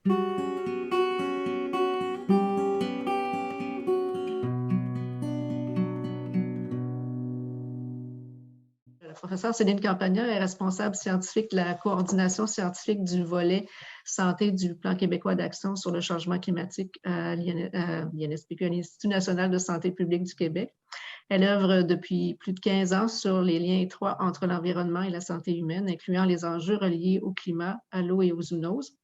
La professeure Céline Campagna est responsable scientifique de la coordination scientifique du volet santé du Plan québécois d'action sur le changement climatique à l'INSPQ, l'Institut national de santé publique du Québec. Elle œuvre depuis plus de 15 ans sur les liens étroits entre l'environnement et la santé humaine, incluant les enjeux reliés au climat, à l'eau et aux zoonoses.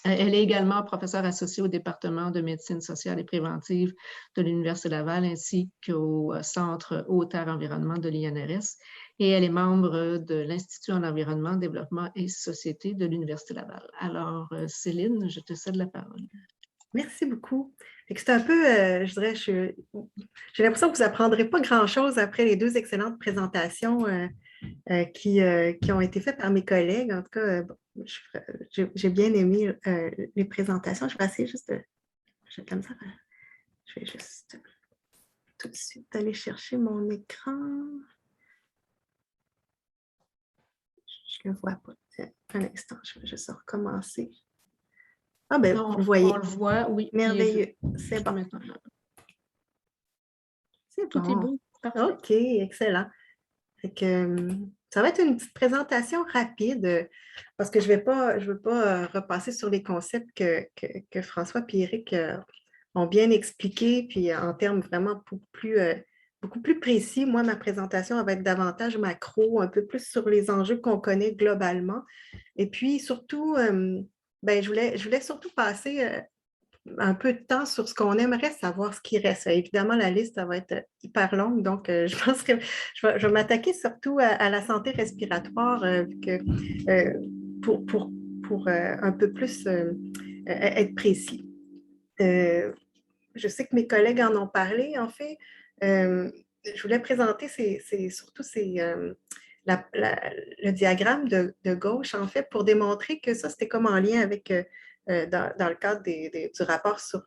Elle est également professeure associée au département de médecine sociale et préventive de l'Université Laval ainsi qu'au Centre Eau-Terre-Environnement de l'INRS. Et elle est membre de l'Institut en environnement, développement et société de l'Université Laval. Alors, Céline, je te cède la parole. Merci beaucoup. C'est un peu, je dirais, j'ai l'impression que vous n'apprendrez pas grand-chose après les deux excellentes présentations qui ont été faites par mes collègues. En tout cas, bon, j'ai bien aimé les présentations. Je vais essayer juste de... Comme ça, je vais juste tout de suite aller chercher mon écran. Je ne le vois pas. Un instant, je vais juste recommencer. Ah ben, Non, vous le voyez. on le voit, oui. Merveilleux. C'est bon. C'est Tout est bon. beau. Parfait. OK, excellent. Fait que, ça va être une petite présentation rapide parce que je ne veux pas repasser sur les concepts que François et Éric ont bien expliqués, puis en termes vraiment beaucoup plus précis. Moi, ma présentation elle va être davantage macro, un peu plus sur les enjeux qu'on connaît globalement. Et puis, surtout, je voulais surtout passer un peu de temps sur ce qu'on aimerait savoir, ce qui reste. Évidemment, la liste ça va être hyper longue, donc je pense que je vais m'attaquer surtout à la santé respiratoire pour un peu plus être précis. Je sais que mes collègues en ont parlé, en fait. Je voulais présenter surtout le diagramme de gauche, en fait, pour démontrer que ça, c'était comme en lien avec dans le cadre du rapport sur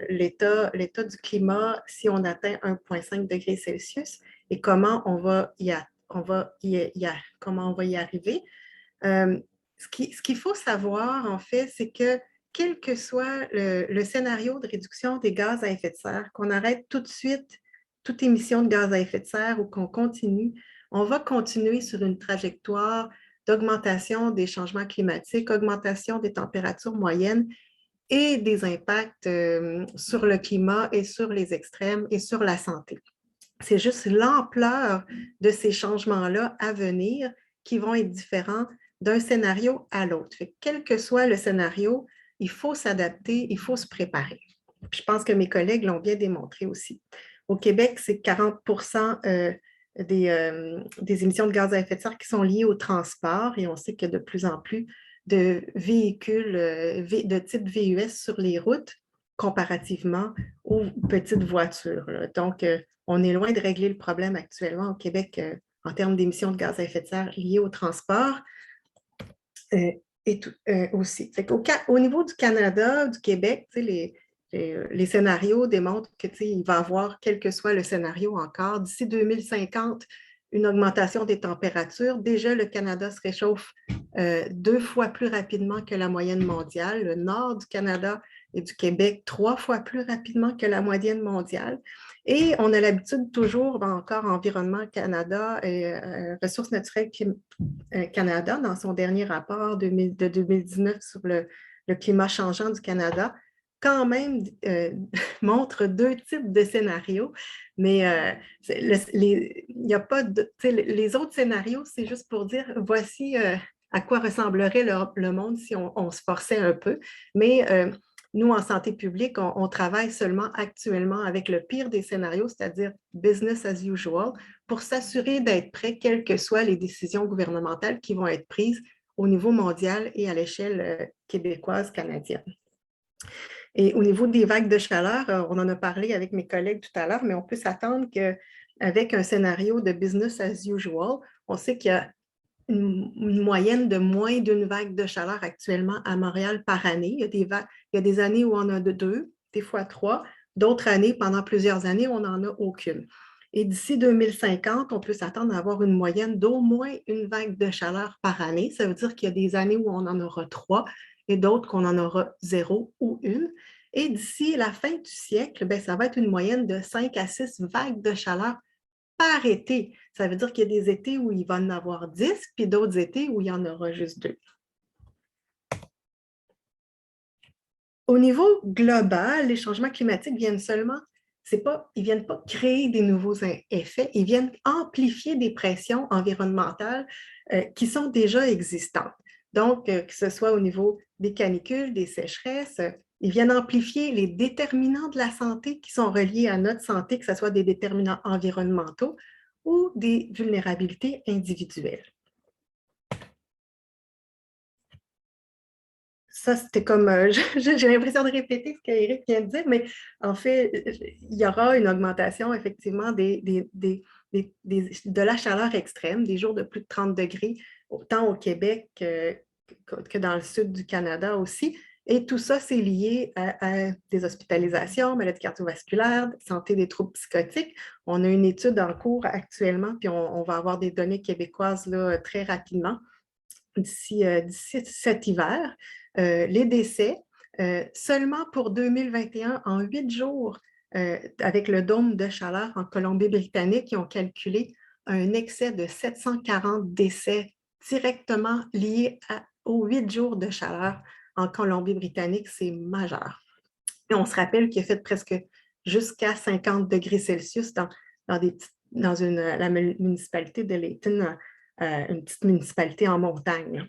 l'état du climat si on atteint 1,5 degré Celsius et comment on va y arriver. Ce qu'il faut savoir, en fait, c'est que quel que soit le scénario de réduction des gaz à effet de serre, qu'on arrête tout de suite toute émission de gaz à effet de serre ou qu'on continue, on va continuer sur une trajectoire d'augmentation des changements climatiques, augmentation des températures moyennes et des impacts sur le climat et sur les extrêmes et sur la santé. C'est juste l'ampleur de ces changements-là à venir qui vont être différents d'un scénario à l'autre. Quel que soit le scénario, il faut s'adapter, il faut se préparer. Puis je pense que mes collègues l'ont bien démontré aussi. Au Québec, c'est 40 des émissions de gaz à effet de serre qui sont liées au transport et on sait qu'il y a de plus en plus de véhicules de type VUS sur les routes comparativement aux petites voitures. Donc, on est loin de régler le problème actuellement au Québec en termes d'émissions de gaz à effet de serre liées au transport aussi. Au niveau du Canada, du Québec, les scénarios démontrent qu'il va y avoir, quel que soit le scénario encore, d'ici 2050, une augmentation des températures. Déjà, le Canada se réchauffe 2 fois plus rapidement que la moyenne mondiale. Le nord du Canada et du Québec 3 fois plus rapidement que la moyenne mondiale. Et on a l'habitude toujours, encore Environnement Canada et Ressources naturelles Canada, dans son dernier rapport de 2019 sur le climat changeant du Canada, quand même montre 2 types de scénarios, mais il n'y a pas de... Les autres scénarios, c'est juste pour dire, voici à quoi ressemblerait le monde si on se forçait un peu. Mais nous, en santé publique, on travaille seulement actuellement avec le pire des scénarios, c'est-à-dire business as usual, pour s'assurer d'être prêt, quelles que soient les décisions gouvernementales qui vont être prises au niveau mondial et à l'échelle québécoise, canadienne. Et au niveau des vagues de chaleur, on en a parlé avec mes collègues tout à l'heure, mais on peut s'attendre qu'avec un scénario de business as usual, on sait qu'il y a une moyenne de moins d'une vague de chaleur actuellement à Montréal par année. Il y a des années où on en a 2, des fois 3. D'autres années, pendant plusieurs années, on n'en a aucune. Et d'ici 2050, on peut s'attendre à avoir une moyenne d'au moins une vague de chaleur par année. Ça veut dire qu'il y a des années où on en aura 3 et d'autres qu'on en aura 0 ou 1. Et d'ici la fin du siècle, bien, ça va être une moyenne de 5 à 6 vagues de chaleur par été. Ça veut dire qu'il y a des étés où il va en avoir 10, puis d'autres étés où il y en aura juste 2. Au niveau global, les changements climatiques viennent seulement, ils ne viennent pas créer des nouveaux effets, ils viennent amplifier des pressions environnementales qui sont déjà existantes. Donc, que ce soit au niveau des canicules, des sécheresses, ils viennent amplifier les déterminants de la santé qui sont reliés à notre santé, que ce soit des déterminants environnementaux ou des vulnérabilités individuelles. Ça, c'était comme, j'ai l'impression de répéter ce qu'Éric vient de dire, mais en fait, il y aura une augmentation effectivement de la chaleur extrême, des jours de plus de 30 degrés, autant au Québec que dans le sud du Canada aussi. Et tout ça, c'est lié à des hospitalisations, maladies cardiovasculaires, santé des troubles psychotiques. On a une étude en cours actuellement, puis on va avoir des données québécoises là, très rapidement d'ici cet hiver. Les décès, seulement pour 2021, en 8 jours, avec le dôme de chaleur en Colombie-Britannique, ils ont calculé un excès de 740 décès directement liés aux 8 jours de chaleur en Colombie-Britannique. C'est majeur. Et on se rappelle qu'il a fait presque jusqu'à 50 degrés Celsius dans la municipalité de Layton, une petite municipalité en montagne.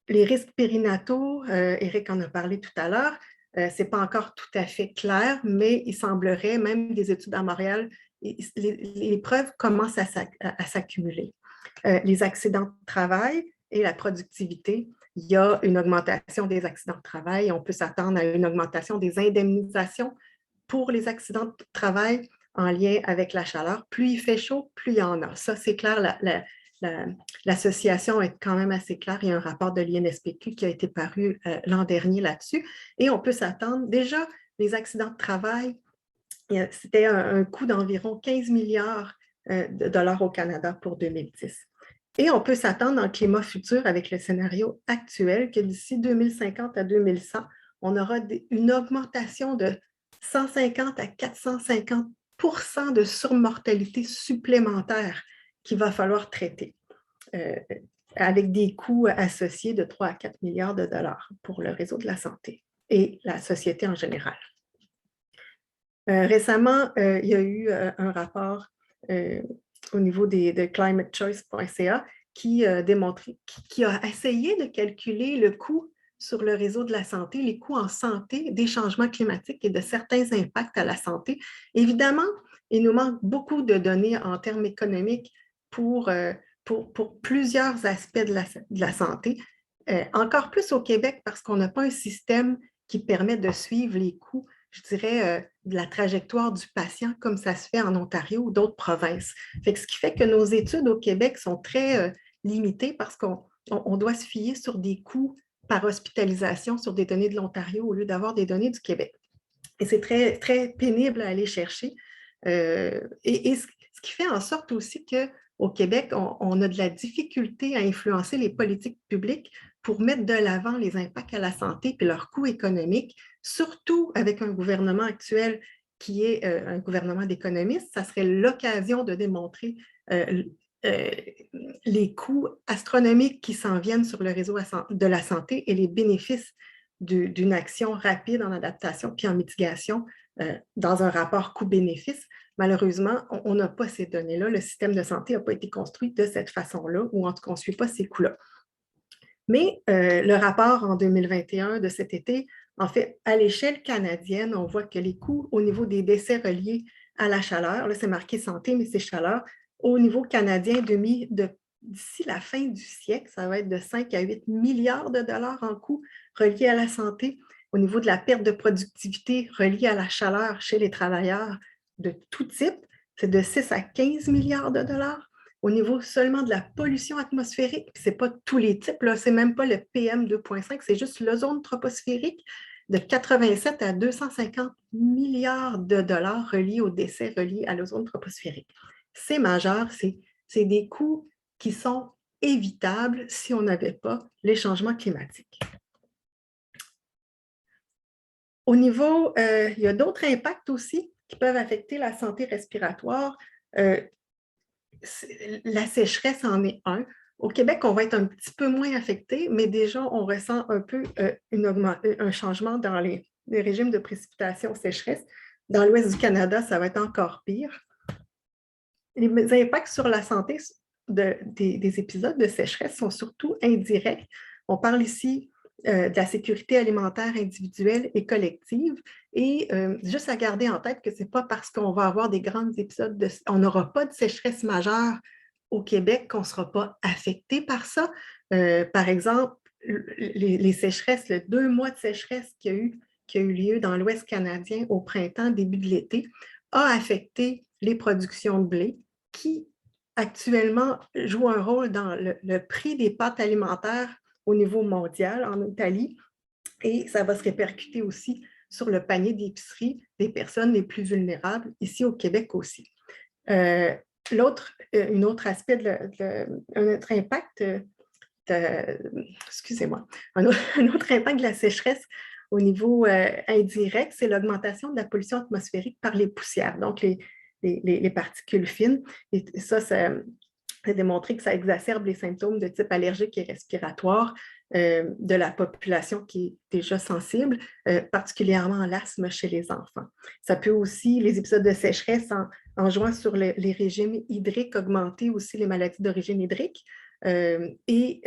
Les risques périnataux, Éric en a parlé tout à l'heure, ce n'est pas encore tout à fait clair, mais il semblerait, même des études à Montréal, les preuves commencent à s'accumuler. Les accidents de travail et la productivité, il y a une augmentation des accidents de travail. On peut s'attendre à une augmentation des indemnisations pour les accidents de travail en lien avec la chaleur. Plus il fait chaud, plus il y en a. Ça, c'est clair, l'association est quand même assez claire. Il y a un rapport de l'INSPQ qui a été paru l'an dernier là-dessus. Et on peut s'attendre, déjà, les accidents de travail, c'était un coût d'environ 15 milliards de dollars au Canada pour 2010. Et on peut s'attendre dans le climat futur avec le scénario actuel que d'ici 2050 à 2100, on aura une augmentation de 150 à 450 % de surmortalité supplémentaire qu'il va falloir traiter, avec des coûts associés de 3 à 4 milliards de dollars pour le réseau de la santé et la société en général. Récemment, il y a eu un rapport au niveau de climatechoice.ca qui a essayé de calculer le coût sur le réseau de la santé, les coûts en santé des changements climatiques et de certains impacts à la santé. Évidemment, il nous manque beaucoup de données en termes économiques pour plusieurs aspects de la santé, encore plus au Québec parce qu'on n'a pas un système qui permet de suivre les coûts, je dirais, de la trajectoire du patient comme ça se fait en Ontario ou d'autres provinces. Ce qui fait que nos études au Québec sont très limitées parce qu'on doit se fier sur des coûts par hospitalisation sur des données de l'Ontario au lieu d'avoir des données du Québec. Et c'est très, très pénible à aller chercher. Et ce qui fait en sorte aussi qu'au Québec, on a de la difficulté à influencer les politiques publiques pour mettre de l'avant les impacts à la santé et leurs coûts économiques, surtout avec un gouvernement actuel qui est un gouvernement d'économistes. Ça serait l'occasion de démontrer les coûts astronomiques qui s'en viennent sur le réseau de la santé et les bénéfices d'une action rapide en adaptation puis en mitigation dans un rapport coût-bénéfice. Malheureusement, on n'a pas ces données-là. Le système de santé n'a pas été construit de cette façon-là, ou en tout cas, on ne suit pas ces coûts-là. Mais le rapport en 2021 de cet été, en fait, à l'échelle canadienne, on voit que les coûts au niveau des décès reliés à la chaleur, là c'est marqué santé, mais c'est chaleur, au niveau canadien, d'ici la fin du siècle, ça va être de 5 à 8 milliards de dollars en coûts reliés à la santé. Au niveau de la perte de productivité reliée à la chaleur chez les travailleurs de tout type, c'est de 6 à 15 milliards de dollars. Au niveau seulement de la pollution atmosphérique, ce n'est pas tous les types, ce n'est même pas le PM 2.5, c'est juste l'ozone troposphérique, de 87 à 250 milliards de dollars reliés aux décès reliés à l'ozone troposphérique. C'est majeur, c'est des coûts qui sont évitables si on n'avait pas les changements climatiques. Au niveau, il y a d'autres impacts aussi qui peuvent affecter la santé respiratoire. La sécheresse en est un. Au Québec, on va être un petit peu moins affecté, mais déjà, on ressent un peu un changement dans les régimes de précipitation sécheresse. Dans l'ouest du Canada, ça va être encore pire. Les impacts sur la santé des épisodes de sécheresse sont surtout indirects. On parle ici de la sécurité alimentaire individuelle et collective. Et juste à garder en tête que ce n'est pas parce qu'on va avoir des grands épisodes, on n'aura pas de sécheresse majeure au Québec qu'on ne sera pas affecté par ça. Par exemple, les sécheresses, le 2 mois de sécheresse qui a eu lieu dans l'Ouest canadien au printemps, début de l'été, a affecté les productions de blé qui actuellement jouent un rôle dans le prix des pâtes alimentaires au niveau mondial en Italie, et ça va se répercuter aussi sur le panier d'épicerie des personnes les plus vulnérables, ici au Québec aussi. Un autre aspect, un autre impact, excusez-moi, un autre impact de la sécheresse au niveau indirect, c'est l'augmentation de la pollution atmosphérique par les poussières, donc les particules fines. Et ça a démontré que ça exacerbe les symptômes de type allergique et respiratoire de la population qui est déjà sensible, particulièrement l'asthme chez les enfants. Ça peut aussi, les épisodes de sécheresse en jouant sur les régimes hydriques, augmenter aussi les maladies d'origine hydrique et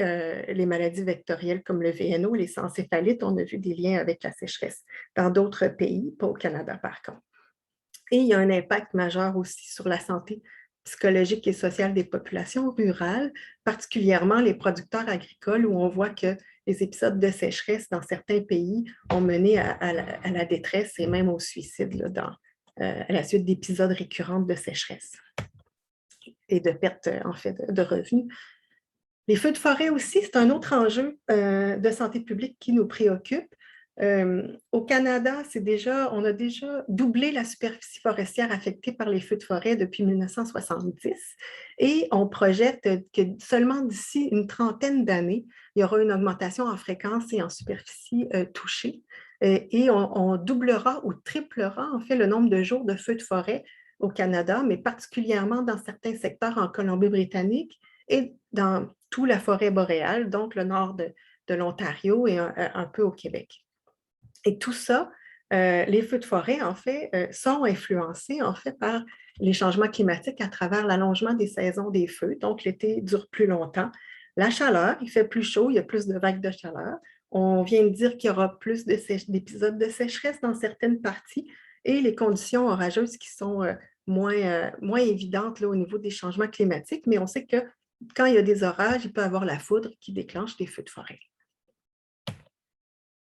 les maladies vectorielles comme le VNO, les encéphalites. On a vu des liens avec la sécheresse dans d'autres pays, pas au Canada par contre. Et il y a un impact majeur aussi sur la santé psychologique et sociale des populations rurales, particulièrement les producteurs agricoles, où on voit que les épisodes de sécheresse dans certains pays ont mené à la détresse et même au suicide là, à la suite d'épisodes récurrents de sécheresse et de perte en fait de revenus. Les feux de forêt aussi, c'est un autre enjeu de santé publique qui nous préoccupe. Au Canada, on a déjà doublé la superficie forestière affectée par les feux de forêt depuis 1970 et on projette que seulement d'ici une trentaine d'années, il y aura une augmentation en fréquence et en superficie touchée et on doublera ou triplera en fait le nombre de jours de feux de forêt au Canada, mais particulièrement dans certains secteurs en Colombie-Britannique et dans toute la forêt boréale, donc le nord de l'Ontario et un peu au Québec. Et tout ça, les feux de forêt, en fait, sont influencés, en fait, par les changements climatiques à travers l'allongement des saisons des feux. Donc, l'été dure plus longtemps. La chaleur, il fait plus chaud, il y a plus de vagues de chaleur. On vient de dire qu'il y aura plus d'épisodes de sécheresse dans certaines parties et les conditions orageuses qui sont moins évidentes là, au niveau des changements climatiques. Mais on sait que quand il y a des orages, il peut y avoir la foudre qui déclenche des feux de forêt.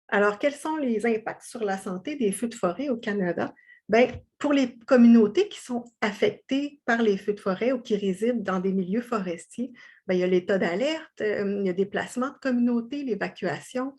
Alors, quels sont les impacts sur la santé des feux de forêt au Canada? Bien, pour les communautés qui sont affectées par les feux de forêt ou qui résident dans des milieux forestiers, bien, il y a l'état d'alerte, il y a des placements de communautés, l'évacuation,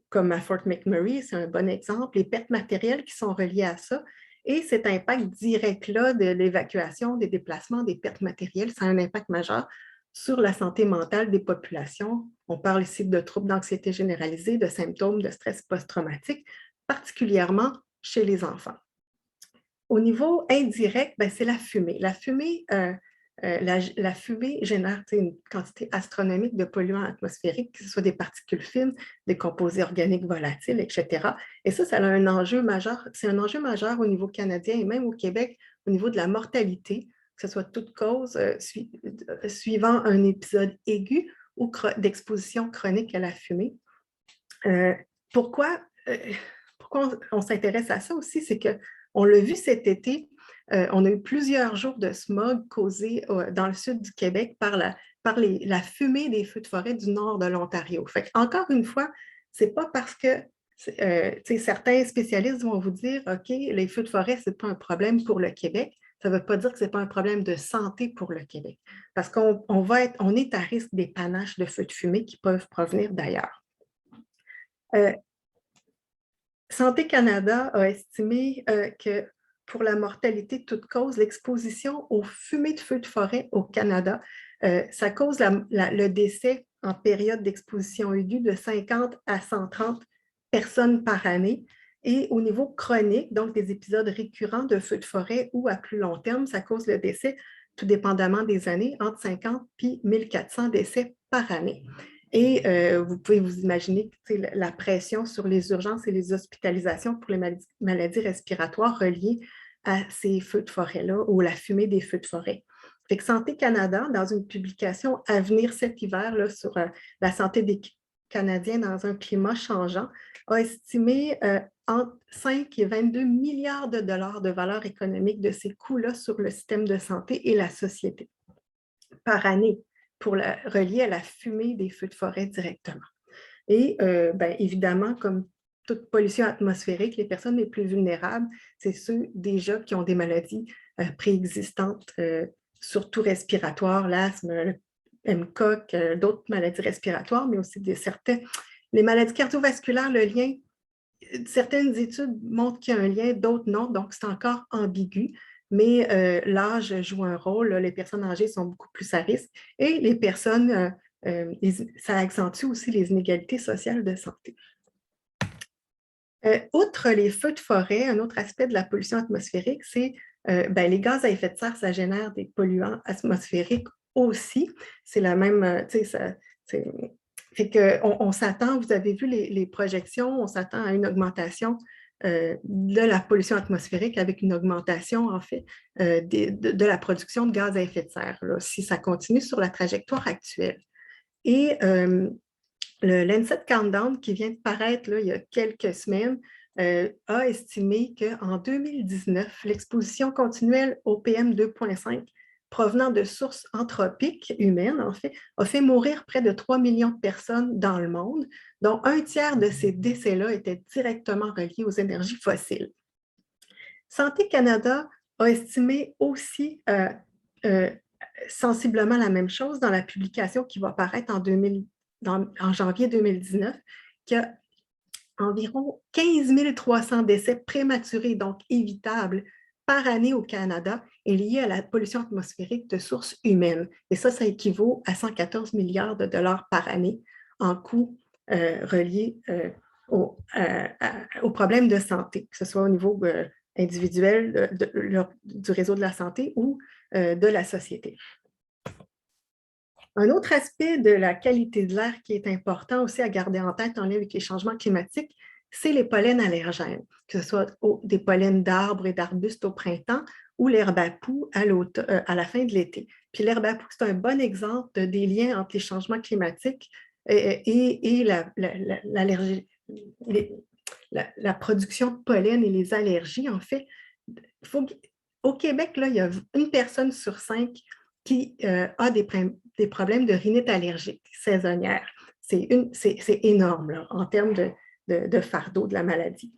comme à Fort McMurray, c'est un bon exemple, les pertes matérielles qui sont reliées à ça. Et cet impact direct-là de l'évacuation, des déplacements, des pertes matérielles, ça a un impact majeur sur la santé mentale des populations. On parle ici de troubles d'anxiété généralisée, de symptômes de stress post-traumatique, particulièrement chez les enfants. Au niveau indirect, c'est la fumée. La fumée génère une quantité astronomique de polluants atmosphériques, que ce soit des particules fines, des composés organiques volatiles, etc. Et ça a un enjeu majeur. C'est un enjeu majeur au niveau canadien et même au Québec, au niveau de la mortalité, que ce soit toute cause suivant un épisode aigu ou d'exposition chronique à la fumée. Pourquoi on s'intéresse à ça aussi? C'est qu'on l'a vu cet été, on a eu plusieurs jours de smog causés dans le sud du Québec par la fumée des feux de forêt du nord de l'Ontario. Encore une fois, ce n'est pas parce que certains spécialistes vont vous dire « OK, les feux de forêt, ce n'est pas un problème pour le Québec ». Ça ne veut pas dire que ce n'est pas un problème de santé pour le Québec, parce qu'on est à risque d'épanage de feux de fumée qui peuvent provenir d'ailleurs. Santé Canada a estimé que pour la mortalité de toute cause, l'exposition aux fumées de feux de forêt au Canada, ça cause le décès en période d'exposition aiguë de 50 à 130 personnes par année. Et au niveau chronique, donc des épisodes récurrents de feux de forêt ou à plus long terme, ça cause le décès, tout dépendamment des années, entre 50 et 1400 décès par année. Et vous pouvez vous imaginer la pression sur les urgences et les hospitalisations pour les maladies respiratoires reliées à ces feux de forêt-là ou la fumée des feux de forêt. Fait que Santé Canada, dans une publication à venir cet hiver là, sur la santé des Canadiens dans un climat changeant, a estimé entre 5 et 22 milliards de dollars de valeur économique de ces coûts-là sur le système de santé et la société par année pour relier à la fumée des feux de forêt directement. Et évidemment, comme toute pollution atmosphérique, les personnes les plus vulnérables, c'est ceux déjà qui ont des maladies préexistantes, surtout respiratoires, l'asthme, le MCOC, d'autres maladies respiratoires, mais aussi les maladies cardiovasculaires, le lien, certaines études montrent qu'il y a un lien, d'autres non, donc c'est encore ambigu, mais l'âge joue un rôle, là, les personnes âgées sont beaucoup plus à risque et les personnes, ça accentue aussi les inégalités sociales de santé. Outre les feux de forêt, un autre aspect de la pollution atmosphérique, c'est les gaz à effet de serre, ça génère des polluants atmosphériques aussi. C'est la même, fait qu'on s'attend, vous avez vu les projections, on s'attend à une augmentation de la pollution atmosphérique avec une augmentation, en fait, de la production de gaz à effet de serre, là, si ça continue sur la trajectoire actuelle. Et le Lancet Countdown, qui vient de paraître là, il y a quelques semaines, a estimé qu'en 2019, l'exposition continuelle au PM 2.5 provenant de sources anthropiques humaines, en fait, a fait mourir près de 3 millions de personnes dans le monde, dont un tiers de ces décès-là étaient directement reliés aux énergies fossiles. Santé Canada a estimé aussi sensiblement la même chose dans la publication qui va paraître en janvier 2019, qu'il y a environ 15 300 décès prématurés, donc évitables, par année au Canada est lié à la pollution atmosphérique de sources humaines. Et ça équivaut à 114 milliards de dollars par année en coûts reliés aux problèmes de santé, que ce soit au niveau individuel du réseau de la santé ou de la société. Un autre aspect de la qualité de l'air qui est important aussi à garder en tête en lien avec les changements climatiques, c'est les pollens allergènes, que ce soit des pollens d'arbres et d'arbustes au printemps ou l'herbe à poux à la fin de l'été. Puis l'herbe à poux, c'est un bon exemple des liens entre les changements climatiques et la production de pollen et les allergies. En fait, au Québec, là, il y a une personne sur 5 qui a des problèmes de rhinite allergique saisonnière. C'est énorme là, en termes de fardeau de la maladie.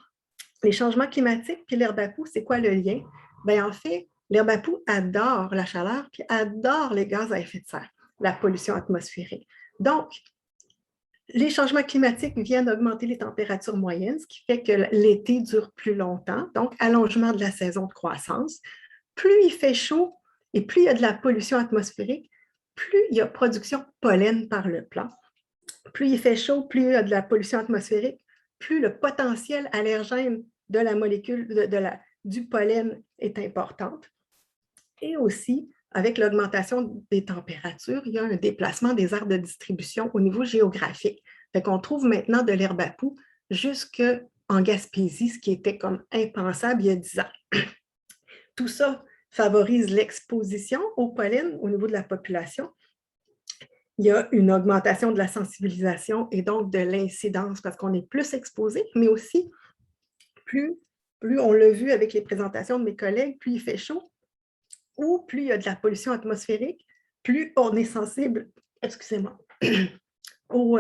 Les changements climatiques puis l'herbe à poux, c'est quoi le lien? Bien, en fait, l'herbe à poux adore la chaleur puis adore les gaz à effet de serre, la pollution atmosphérique. Donc, les changements climatiques viennent augmenter les températures moyennes, ce qui fait que l'été dure plus longtemps, donc allongement de la saison de croissance. Plus il fait chaud et plus il y a de la pollution atmosphérique, plus il y a production de pollen par le plant. Plus il fait chaud, plus il y a de la pollution atmosphérique, plus le potentiel allergène de la molécule du pollen est importante. Et aussi, avec l'augmentation des températures, il y a un déplacement des aires de distribution au niveau géographique. Fait qu'on trouve maintenant de l'herbe à poux jusqu'en Gaspésie, ce qui était comme impensable il y a 10 ans. Tout ça favorise l'exposition au pollen au niveau de la population. Il y a une augmentation de la sensibilisation et donc de l'incidence parce qu'on est plus exposé, mais aussi plus on l'a vu avec les présentations de mes collègues, plus il fait chaud ou plus il y a de la pollution atmosphérique, plus on est sensible, excusez-moi, aux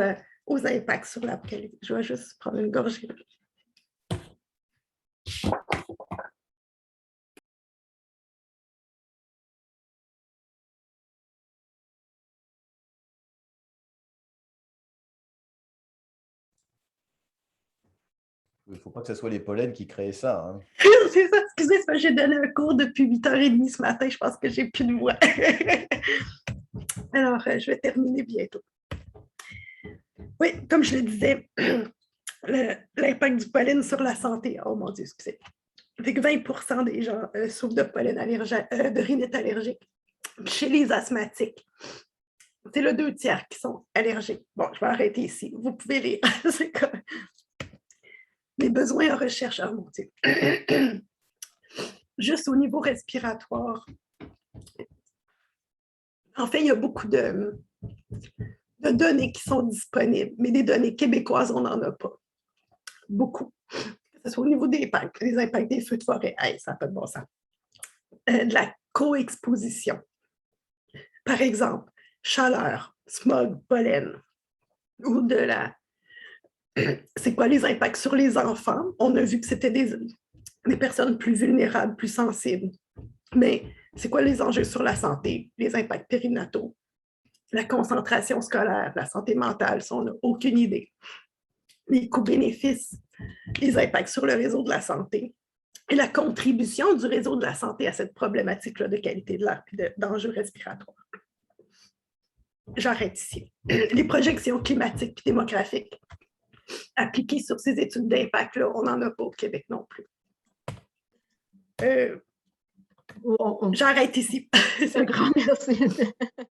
impacts sur la qualité. Je vais juste prendre une gorgée. Il ne faut pas que ce soit les pollens qui créent ça. Hein. C'est ça, excusez, j'ai donné un cours depuis 8h30 ce matin, je pense que j'ai plus de voix. Alors, je vais terminer bientôt. Oui, comme je le disais, l'impact du pollen sur la santé. Oh mon Dieu, excusez. Fait que 20% des gens souffrent de pollen de rhinite allergique. Chez les asthmatiques, c'est le 2/3 qui sont allergiques. Bon, je vais arrêter ici. Vous pouvez lire. C'est comme les besoins en recherche. Oh mon Dieu. Juste au niveau respiratoire. En fait, il y a beaucoup de données qui sont disponibles, mais des données québécoises, on n'en a pas. Beaucoup. Que ce soit au niveau des impacts des feux de forêt. Hey, ça n'a pas de bon sens. De la co-exposition. Par exemple, chaleur, smog, pollen, ou de la... C'est quoi les impacts sur les enfants? On a vu que c'était des personnes plus vulnérables, plus sensibles. Mais c'est quoi les enjeux sur la santé, les impacts périnataux, la concentration scolaire, la santé mentale, ça, on n'a aucune idée. Les coûts-bénéfices, les impacts sur le réseau de la santé et la contribution du réseau de la santé à cette problématique-là de qualité de l'air et d'enjeux respiratoires. J'arrête ici. Les projections climatiques et démographiques appliquées sur ces études d'impact-là, on n'en a pas au Québec non plus. J'arrête ici. Un grand merci.